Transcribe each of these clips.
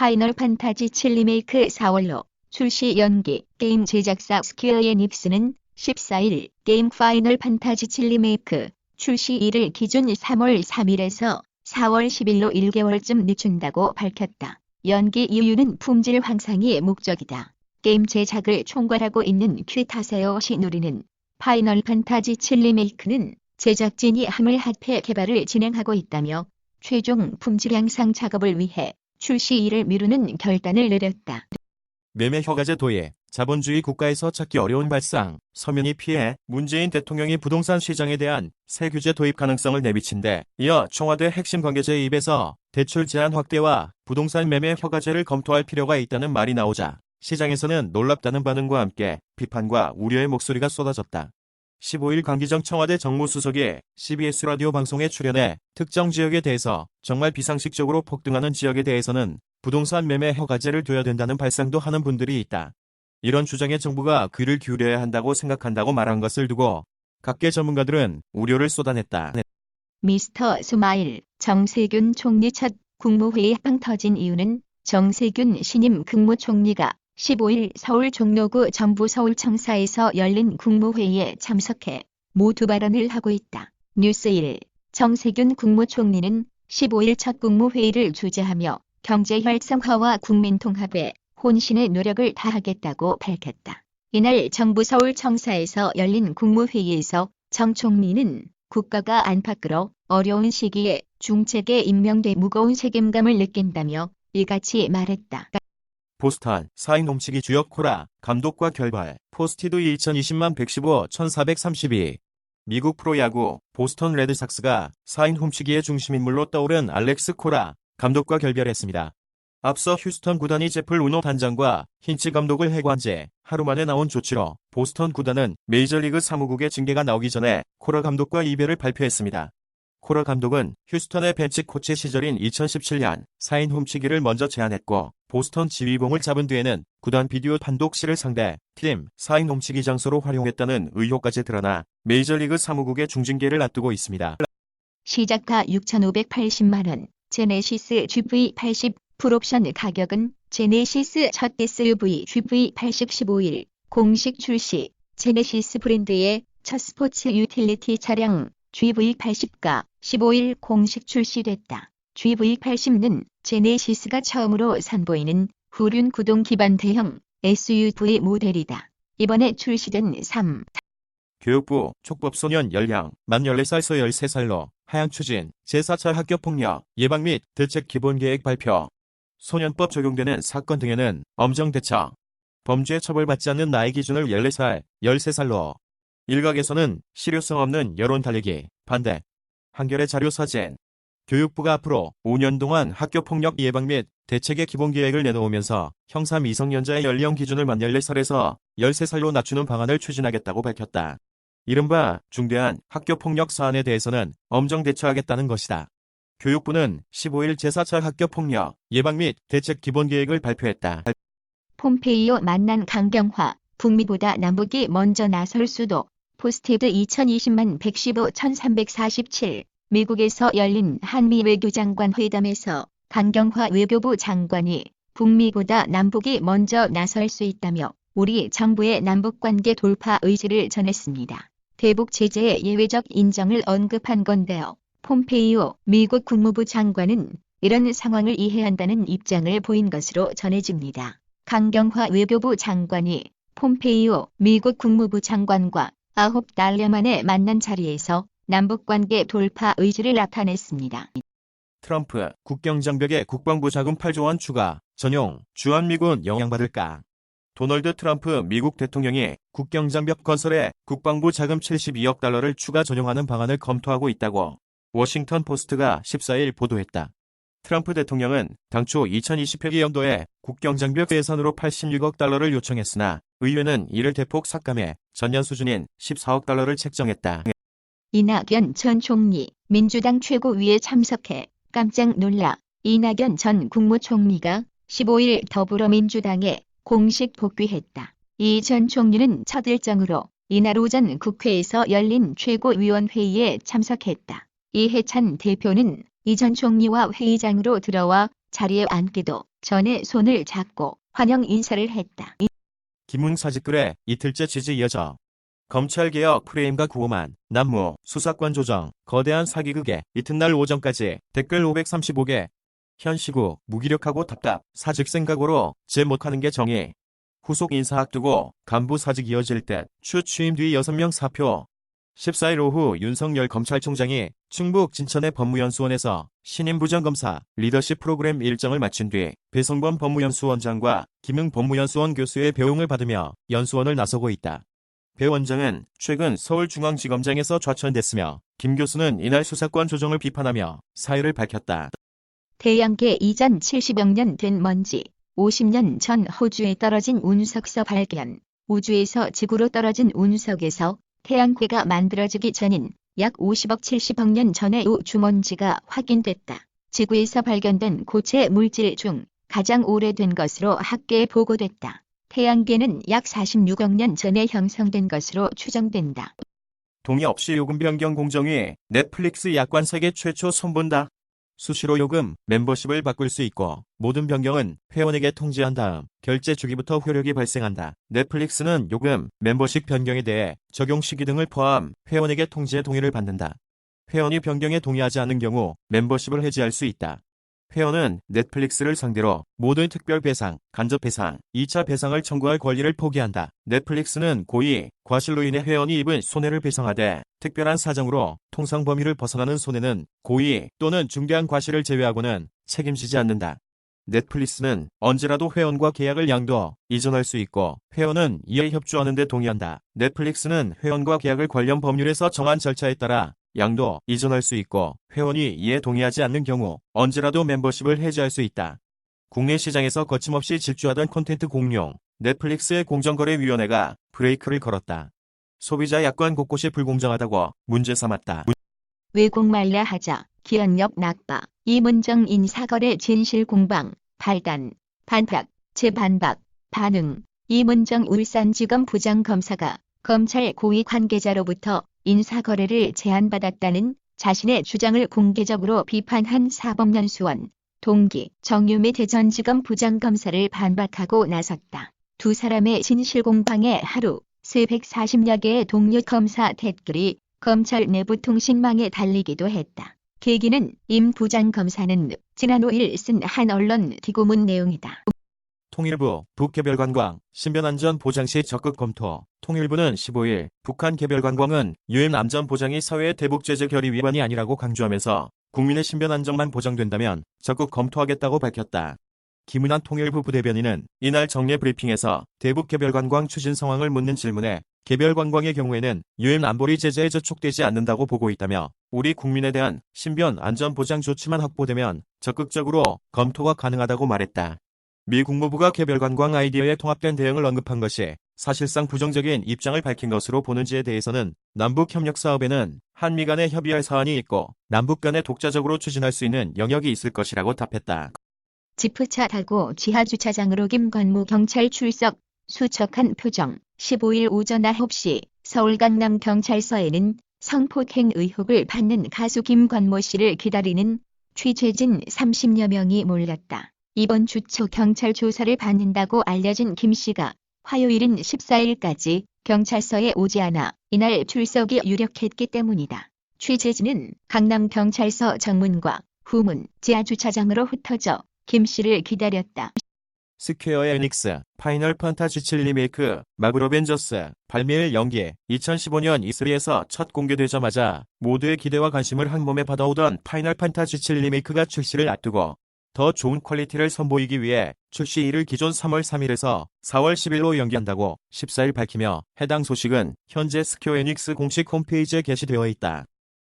파이널 판타지 7 리메이크 4월로 출시 연기. 게임 제작사 스퀘어 에닉스는 14일 게임 파이널 판타지 7 리메이크 출시일을 기준 3월 3일에서 4월 10일로 1개월쯤 늦춘다고 밝혔다. 연기 이유는 품질 향상이 목적이다. 게임 제작을 총괄하고 있는 퀴타세오 시노리는 파이널 판타지 7 리메이크는 제작진이 함을 합해 개발을 진행하고 있다며 최종 품질 향상 작업을 위해 출시일을 미루는 결단을 내렸다. 매매 허가제 도입, 자본주의 국가에서 찾기 어려운 발상, 서민이 피해 문재인 대통령이 부동산 시장에 대한 새 규제 도입 가능성을 내비친데 이어 청와대 핵심 관계자의 입에서 대출 제한 확대와 부동산 매매 허가제를 검토할 필요가 있다는 말이 나오자 시장에서는 놀랍다는 반응과 함께 비판과 우려의 목소리가 쏟아졌다. 15일 강기정 청와대 정무수석이 CBS 라디오 방송에 출연해 특정 지역에 대해서 정말 비상식적으로 폭등하는 지역에 대해서는 부동산 매매 허가제를 둬야 된다는 발상도 하는 분들이 있다. 이런 주장에 정부가 귀를 기울여야 한다고 생각한다고 말한 것을 두고 각계 전문가들은 우려를 쏟아냈다. 미스터 스마일, 정세균 총리 첫 국무회의 빵 터진 이유는 정세균 신임 국무총리가 15일 서울 종로구 정부 서울청사에서 열린 국무회의에 참석해 모두 발언을 하고 있다. 뉴스1 정세균 국무총리는 15일 첫 국무회의를 주재하며 경제 활성화와 국민 통합에 혼신의 노력을 다하겠다고 밝혔다. 이날 정부 서울청사에서 열린 국무회의에서 정 총리는 국가가 안팎으로 어려운 시기에 중책에 임명돼 무거운 책임감을 느낀다며 이같이 말했다. 보스턴, 4인 홈치기 주역 코라, 감독과 결발, 포스티드 2020만 115 1432. 미국 프로야구, 보스턴 레드삭스가 4인 홈치기의 중심인물로 떠오른 알렉스 코라, 감독과 결별했습니다. 앞서 휴스턴 구단이 제플 우노 단장과 힌치 감독을 해고한 지 하루 만에 나온 조치로 보스턴 구단은 메이저리그 사무국의 징계가 나오기 전에 코라 감독과 이별을 발표했습니다. 코라 감독은 휴스턴의 벤치 코치 시절인 2017년 4인 홈치기를 먼저 제안했고 보스턴 지휘봉을 잡은 뒤에는 구단 비디오 판독실을 상대 팀 4인 홈치기 장소로 활용했다는 의혹까지 드러나 메이저리그 사무국의 중징계를 앞두고 있습니다. 시작가 6,580만 원, 제네시스 GV80 풀옵션 가격은 제네시스 첫 SUV GV80 15일 공식 출시, 제네시스 브랜드의 첫 스포츠 유틸리티 차량 GV80가 15일 공식 출시됐다. GV80는 제네시스가 처음으로 선보이는 후륜 구동 기반 대형 SUV 모델이다. 이번에 출시된 3. 교육부 촉법소년 연령 만 14살에서 13살로 하향 추진 제4차 학교폭력 예방 및 대책 기본계획 발표. 소년법 적용되는 사건 등에는 엄정 대처. 범죄 처벌받지 않는 나이 기준을 14살, 13살로. 일각에서는 실효성 없는 여론 달리기, 반대. 한겨레 자료 사진. 교육부가 앞으로 5년 동안 학교폭력 예방 및 대책의 기본계획을 내놓으면서 형사 미성년자의 연령 기준을 만 14살에서 13살로 낮추는 방안을 추진하겠다고 밝혔다. 이른바 중대한 학교폭력 사안에 대해서는 엄정 대처하겠다는 것이다. 교육부는 15일 제4차 학교폭력 예방 및 대책 기본계획을 발표했다. 폼페이오 만난 강경화, 북미보다 남북이 먼저 나설 수도, 포스티드 2020만 115 1347. 미국에서 열린 한미 외교장관 회담에서 강경화 외교부 장관이 북미보다 남북이 먼저 나설 수 있다며 우리 정부의 남북관계 돌파 의지를 전했습니다. 대북 제재의 예외적 인정을 언급한 건데요. 폼페이오 미국 국무부 장관은 이런 상황을 이해한다는 입장을 보인 것으로 전해집니다. 강경화 외교부 장관이 폼페이오 미국 국무부 장관과 9달 만에 만난 자리에서 남북관계 돌파 의지를 나타냈습니다. 트럼프 국경장벽에 국방부 자금 8조 원 추가, 전용, 주한미군 영향받을까? 도널드 트럼프 미국 대통령이 국경장벽 건설에 국방부 자금 72억 달러를 추가 전용하는 방안을 검토하고 있다고 워싱턴 포스트가 14일 보도했다. 트럼프 대통령은 당초 2020년도에 국경장벽 예산으로 86억 달러를 요청했으나 의회는 이를 대폭 삭감해 전년 수준인 14억 달러를 책정했다. 이낙연 전 총리, 민주당 최고위에 참석해 깜짝 놀라. 이낙연 전 국무총리가 15일 더불어민주당에 공식 복귀했다. 이 전 총리는 첫 일정으로 이날 오전 국회에서 열린 최고위원회의에 참석했다. 이해찬 대표는 이 전 총리와 회의장으로 들어와 자리에 앉기도 전에 손을 잡고 환영 인사를 했다. 김웅 사직글에 이틀째 취재 이어져. 검찰개혁 프레임과 구호만, 남무, 수사권 조정, 거대한 사기극에 이튿날 오전까지 댓글 535개. 현 시구, 무기력하고 답답, 사직 생각으로 제 못하는 게 정의. 후속 인사 앞두고 간부 사직 이어질 듯, 추 취임 뒤 6명 사표. 14일 오후 윤석열 검찰총장이 충북 진천의 법무연수원에서 신임 부장검사 리더십 프로그램 일정을 마친 뒤 배성범 법무연수원장과 김응 법무연수원 교수의 배웅을 받으며 연수원을 나서고 있다. 배 원장은 최근 서울중앙지검장에서 좌천됐으며 김 교수는 이날 수사권 조정을 비판하며 사의를 밝혔다. 태양계 이전 70여 년 된 먼지, 50년 전 호주에 떨어진 운석서 발견. 우주에서 지구로 떨어진 운석에서 태양계가 만들어지기 전인 약 50억 70억 년 전의 우주먼지가 확인됐다. 지구에서 발견된 고체 물질 중 가장 오래된 것으로 학계에 보고됐다. 태양계는 약 46억 년 전에 형성된 것으로 추정된다. 동의 없이 요금 변경 공정위, 넷플릭스 약관 세계 최초 손본다. 수시로 요금, 멤버십을 바꿀 수 있고 모든 변경은 회원에게 통지한 다음 결제 주기부터 효력이 발생한다. 넷플릭스는 요금, 멤버십 변경에 대해 적용 시기 등을 포함 회원에게 통지에 동의를 받는다. 회원이 변경에 동의하지 않는 경우 멤버십을 해지할 수 있다. 회원은 넷플릭스를 상대로 모든 특별 배상, 간접 배상, 2차 배상을 청구할 권리를 포기한다. 넷플릭스는 고의, 과실로 인해 회원이 입은 손해를 배상하되 특별한 사정으로 통상 범위를 벗어나는 손해는 고의 또는 중대한 과실을 제외하고는 책임지지 않는다. 넷플릭스는 언제라도 회원과 계약을 양도, 이전할 수 있고 회원은 이에 협조하는 데 동의한다. 넷플릭스는 회원과 계약을 관련 법률에서 정한 절차에 따라 양도, 이전할 수 있고 회원이 이에 동의하지 않는 경우 언제라도 멤버십을 해지할 수 있다. 국내 시장에서 거침없이 질주하던 콘텐츠 공룡, 넷플릭스의 공정거래위원회가 브레이크를 걸었다. 소비자 약관 곳곳이 불공정하다고 문제 삼았다. 외국말라 하자, 기억력 낙바, 이문정 인사거래 진실공방, 발단, 반박, 재반박, 반응. 이문정 울산지검 부장검사가 검찰 고위 관계자로부터 인사거래를 제안받았다는 자신의 주장을 공개적으로 비판한 사법연수원 동기 정유미 대전지검 부장검사를 반박하고 나섰다. 두 사람의 진실공방에 하루 새벽 40여 개의 동료 검사 댓글이 검찰 내부 통신망에 달리기도 했다. 계기는 임 부장검사는 지난 5일 쓴 한 언론 디고문 내용이다. 통일부, 북개별관광, 신변안전보장시 적극 검토. 통일부는 15일 북한 개별관광은 유엔 안전보장이 사회의 대북제재 결의 위반이 아니라고 강조하면서 국민의 신변안전만 보장된다면 적극 검토하겠다고 밝혔다. 김은환 통일부 부대변인은 이날 정례 브리핑에서 대북 개별관광 추진 상황을 묻는 질문에 개별관광의 경우에는 유엔 안보리 제재에 저촉되지 않는다고 보고 있다며 우리 국민에 대한 신변 안전보장 조치만 확보되면 적극적으로 검토가 가능하다고 말했다. 미 국무부가 개별관광 아이디어에 통합된 대응을 언급한 것이 사실상 부정적인 입장을 밝힌 것으로 보는지에 대해서는 남북협력사업에는 한미 간에 협의할 사안이 있고 남북 간에 독자적으로 추진할 수 있는 영역이 있을 것이라고 답했다. 지프차 타고 지하주차장으로 김관무 경찰 출석, 수척한 표정. 15일 오전 9시 서울 강남경찰서에는 성폭행 의혹을 받는 가수 김관모 씨를 기다리는 취재진 30여 명이 몰렸다. 이번 주 초 경찰 조사를 받는다고 알려진 김 씨가 화요일인 14일까지 경찰서에 오지 않아 이날 출석이 유력했기 때문이다. 취재진은 강남경찰서 정문과 후문, 지하주차장으로 흩어져 김 씨를 기다렸다. 스퀘어 에닉스, 파이널 판타지 7 리메이크, 마블 어벤져스, 발매일 연기. 2015년 E3에서 첫 공개되자마자 모두의 기대와 관심을 한몸에 받아오던 파이널 판타지 7 리메이크가 출시를 앞두고 더 좋은 퀄리티를 선보이기 위해 출시일을 기존 3월 3일에서 4월 10일로 연기한다고 14일 밝히며 해당 소식은 현재 스퀘어 에닉스 공식 홈페이지에 게시되어 있다.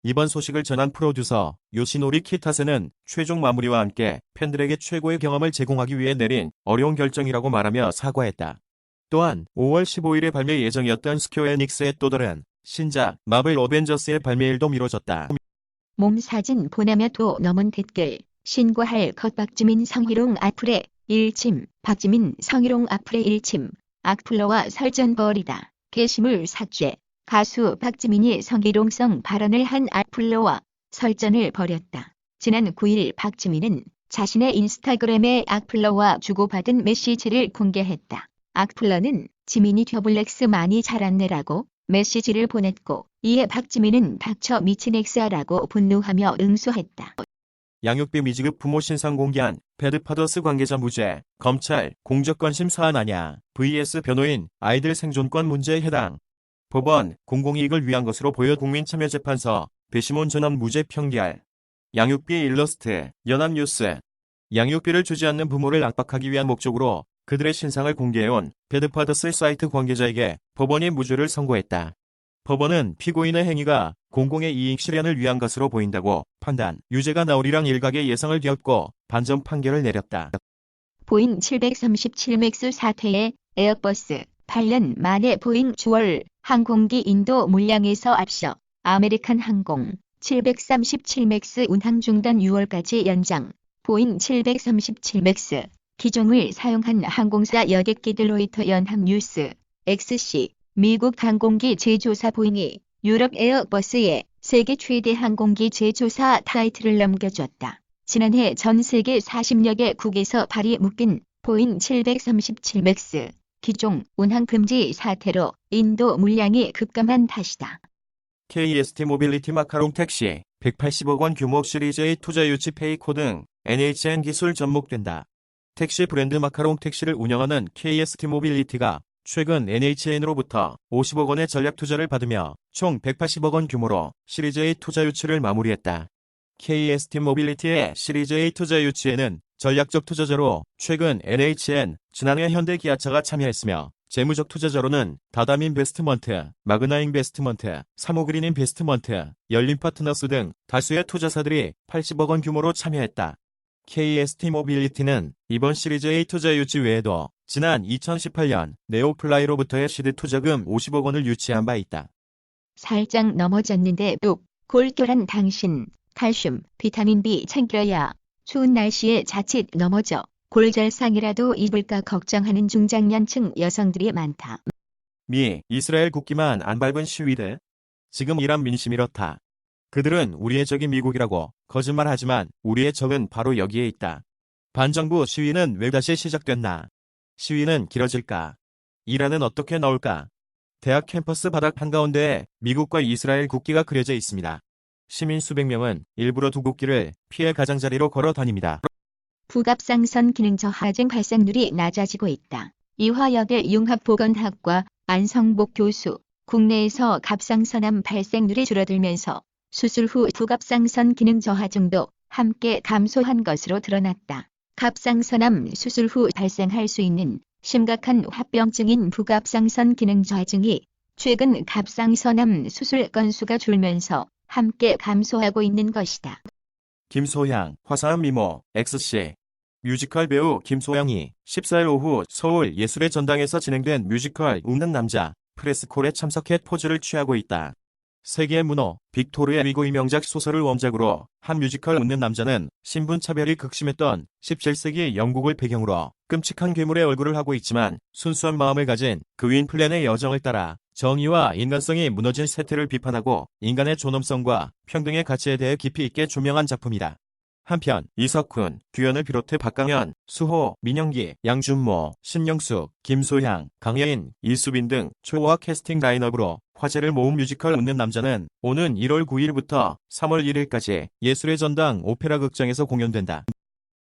이번 소식을 전한 프로듀서 요시노리 키타세는 최종 마무리와 함께 팬들에게 최고의 경험을 제공하기 위해 내린 어려운 결정이라고 말하며 사과했다. 또한 5월 15일에 발매 예정이었던 스퀘어 에닉스의 또 다른 신작 마블 어벤져스의 발매일도 미뤄졌다. 몸사진 보내며 또 넘은 댓글. 신고할 것 박지민 성희롱 악플에 일침. 박지민 성희롱 악플에 일침. 악플러와 설전 벌이다. 게시물 삭제. 가수 박지민이 성희롱성 발언을 한 악플러와 설전을 벌였다. 지난 9일 박지민은 자신의 인스타그램에 악플러와 주고받은 메시지를 공개했다. 악플러는 지민이 튜블렉스 많이 자랐네라고 메시지를 보냈고 이에 박지민은 닥쳐 미친 엑스아라고 분노하며 응수했다. 양육비 미지급 부모 신상 공개한 배드파더스 관계자 무죄, 검찰 공적관심 사안 아냐, vs 변호인 아이들 생존권 문제에 해당. 법원 공공이익을 위한 것으로 보여 국민참여재판서 배심원 전원 무죄 평결. 양육비 일러스트 연합뉴스. 양육비를 주지 않는 부모를 압박하기 위한 목적으로 그들의 신상을 공개해온 배드파더스 사이트 관계자에게 법원이 무죄를 선고했다. 법원은 피고인의 행위가 공공의 이익 실현을 위한 것으로 보인다고 판단, 유죄가 나오리랑 일각의 예상을 뒤엎고 반전 판결을 내렸다. 보잉 737 맥스 사태에 에어버스 8년 만에 보잉 주월 항공기 인도 물량에서 앞서 아메리칸 항공 737 맥스 운항 중단 6월까지 연장. 보잉 737 맥스 기종을 사용한 항공사 여객기들 로이터 연합뉴스 XC 미국 항공기 제조사 보잉이 유럽 에어버스에 세계 최대 항공기 제조사 타이틀을 넘겨줬다. 지난해 전 세계 40여 개국에서 발이 묶인 보잉 737 맥스 기종 운항 금지 사태로 인도 물량이 급감한 탓이다. KST 모빌리티 마카롱 택시 180억 원 규모 시리즈 A 투자 유치 페이코 등 NHN 기술 접목된다. 택시 브랜드 마카롱 택시를 운영하는 KST 모빌리티가 최근 NHN으로부터 50억 원의 전략 투자를 받으며 총 180억 원 규모로 시리즈 A 투자 유치를 마무리했다. KST 모빌리티의 시리즈 A 투자 유치에는 전략적 투자자로 최근 NHN, 지난해 현대기아차가 참여했으며 재무적 투자자로는 다담 인베스트먼트, 마그나 인베스트먼트, 사모그린 인베스트먼트, 열린파트너스 등 다수의 투자사들이 80억 원 규모로 참여했다. KST 모빌리티는 이번 시리즈 A 투자 유치 외에도 지난 2018년 네오플라이로부터의 시드 투자금 50억 원을 유치한 바 있다. 살짝 넘어졌는데 뚝 골결한 당신 칼슘, 비타민 B 챙겨야. 추운 날씨에 자칫 넘어져 골절상이라도 입을까 걱정하는 중장년층 여성들이 많다. 미, 이스라엘 국기만 안 밟은 시위대. 지금 이란 민심이 이렇다. 그들은 우리의 적이 미국이라고 거짓말하지만 우리의 적은 바로 여기에 있다. 반정부 시위는 왜 다시 시작됐나? 시위는 길어질까? 이란은 어떻게 나올까? 대학 캠퍼스 바닥 한가운데에 미국과 이스라엘 국기가 그려져 있습니다. 시민 수백 명은 일부러 두 국기를 피해 가장자리로 걸어 다닙니다. 부갑상선 기능 저하증 발생률이 낮아지고 있다. 이화여대 융합보건학과 안성복 교수, 국내에서 갑상선암 발생률이 줄어들면서 수술 후 부갑상선 기능 저하증도 함께 감소한 것으로 드러났다. 갑상선암 수술 후 발생할 수 있는 심각한 화병증인 부갑상선 기능 저하증이 최근 갑상선암 수술 건수가 줄면서 함께 감소하고 있는 것이다. 김소향, 화사한 미모, XC. 뮤지컬 배우 김소향이 14일 오후 서울 예술의 전당에서 진행된 뮤지컬 웃는 남자 프레스콜에 참석해 포즈를 취하고 있다. 세계 문호 빅토르의 위고의 명작 소설을 원작으로 한 뮤지컬 웃는 남자는 신분차별이 극심했던 17세기 영국을 배경으로 끔찍한 괴물의 얼굴을 하고 있지만 순수한 마음을 가진 그 윈플랜의 여정을 따라 정의와 인간성이 무너진 세태를 비판하고 인간의 존엄성과 평등의 가치에 대해 깊이 있게 조명한 작품이다. 한편 이석훈, 규현을 비롯해 박강현, 수호, 민영기, 양준모, 신영숙, 김소향, 강예인, 이수빈 등 초호화 캐스팅 라인업으로 화제를 모은 뮤지컬 웃는 남자는 오는 1월 9일부터 3월 1일까지 예술의 전당 오페라 극장에서 공연된다.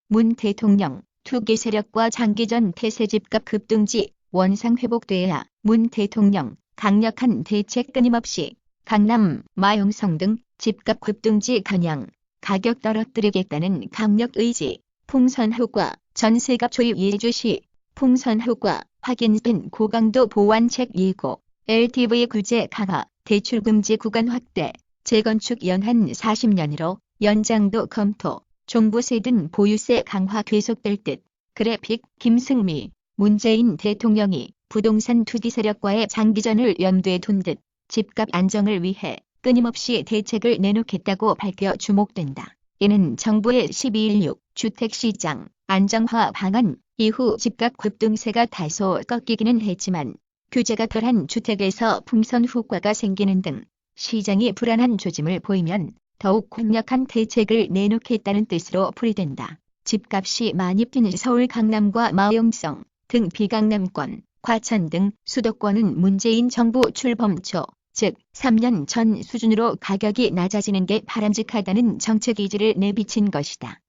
문 대통령, 투기 세력과 장기전 태세 집값 급등지 원상 회복돼야 문 대통령 강력한 대책 끊임없이 강남, 마용성 등 집값 급등지 겨냥 가격 떨어뜨리겠다는 강력 의지, 풍선 효과, 전세값 조입 예주시, 풍선 효과, 확인된 고강도 보완책 예고, LTV 규제 강화, 대출 금지 구간 확대, 재건축 연한 40년으로 연장도 검토, 종부세 등 보유세 강화 계속될 듯. 그래픽 김승미, 문재인 대통령이 부동산 투기 세력과의 장기전을 염두에 둔 듯 집값 안정을 위해 끊임없이 대책을 내놓겠다고 밝혀 주목된다. 이는 정부의 12.16 주택시장 안정화 방안 이후 집값 급등세가 다소 꺾이기는 했지만 규제가 덜한 주택에서 풍선 효과가 생기는 등 시장이 불안한 조짐을 보이면 더욱 강력한 대책을 내놓겠다는 뜻으로 풀이된다. 집값이 많이 뛰는 서울 강남과 마영성 등 비강남권, 과천 등 수도권은 문재인 정부 출범 초, 즉 3년 전 수준으로 가격이 낮아지는 게 바람직하다는 정책 의지를 내비친 것이다.